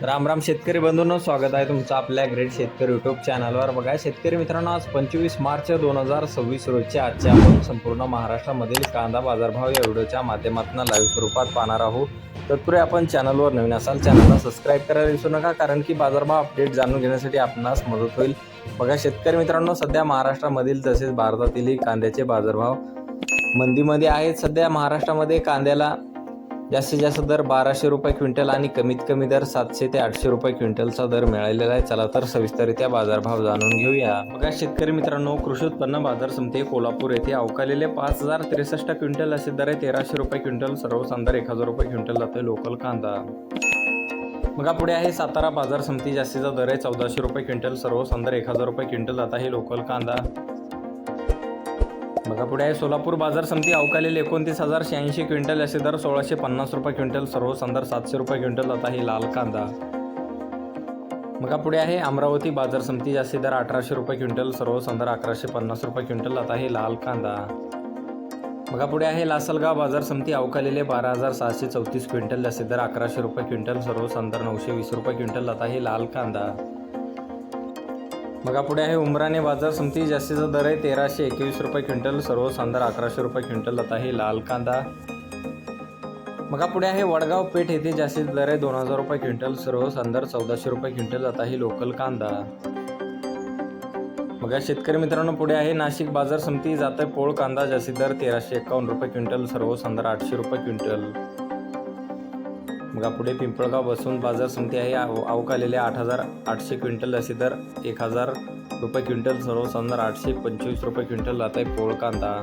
राम राम शेतकरी बंधूंनो, स्वागत आहे तुमचं आपल्या ग्रेट शेतकरी यूट्यूब चॅनलवर. बघा शेतकरी मित्रांनो, आज 25 मार्च 2026 रोजचे आजचे आपण संपूर्ण महाराष्ट्रामधील कांदा बाजारभाव या व्हिडिओच्या माध्यमातून लाईव्ह स्वरूपात पाहणार आहोत. तत्पूर्वी आपण चॅनलवर नवीन असाल चॅनलला सबस्क्राईब करायला विसरू नका, कारण की बाजारभाव अपडेट जाणून घेण्यासाठी आपणास मदत होईल. बघा शेतकरी मित्रांनो, सध्या महाराष्ट्रामधील तसेच भारतातील कांद्याचे बाजारभाव मंदीमध्ये आहेत. सध्या महाराष्ट्रामध्ये कांद्याला जास्तीत जास्त दर 1200 रुपये क्विंटल आणि कमीत कमी दर 700 ते 800 रुपये क्विंटलचा दर मिळालेला आहे. चला तर सविस्तररित्या बाजारभाव जाणून घेऊया. बघा शेतकरी मित्रांनो, कृषी उत्पन्न बाजार समिती कोल्हापूर येथे अवकालेले 5063 क्विंटल असे दर आहे. 1300 रुपये क्विंटल सर्वसाधारण दर 1000 रुपये क्विंटल जाते लोकल कांदा. बघा पुढे आहे सातारा बाजार समिती, जास्तीचा दर आहे 1400 रुपये क्विंटल सर्वसाधारण दर 1000 रुपये क्विंटल जात आहे लोकल कांदा. बघा पुढे आहे सोलापूर बाजार समिती, अवकालेले 29,086 क्विंटल असे दर 1650 रुपये क्विंटल सर्वसाधारण दर 700 रुपये क्विंटल जात आहे लाल कांदा. बघा पुढे आहे अमरावती बाजार समिती, जास्तीत दर 1800 रुपये क्विंटल सर्वसाधारण दर 1150 रुपये क्विंटल जात आहे लाल कांदा. बघा पुढे आहे लासलगाव बाजार समिती, अवकालेले 12,634 क्विंटल असे दर 1100 रुपये क्विंटल सर्वसाधारण दर 920 रुपये क्विंटल जात आहे लाल कांदा. बघा पुढे आहे उमराणे बाजार समिती, जास्तीचा दर आहे 1321 रुपये क्विंटल सर्वसाधारण दर 1100 रुपये क्विंटल जात आहे लाल कांदा. बघा पुढे आहे वडगाव पेठ येथे, जास्तीचा दर आहे 2000 रुपये क्विंटल सर्वसाधारण दर 1400 रुपये क्विंटल जात आहे लोकल कांदा. बघा शेतकरी मित्रांनो, पुढे आहे नाशिक बाजार समिती, जात आहे पोळ कांदा, जास्तीत दर 1351 रुपये क्विंटल सर्वसाधारण दर 800 रुपये क्विंटल. बघा पुढे पिंपळगाव बसवंत बाजार समिती आहे, अवकालेले 8800 क्विंटल असे दर 1000 रुपये क्विंटल सर्वसाधारण दर 825 रुपये क्विंटल जात आहे पोळ कांदा.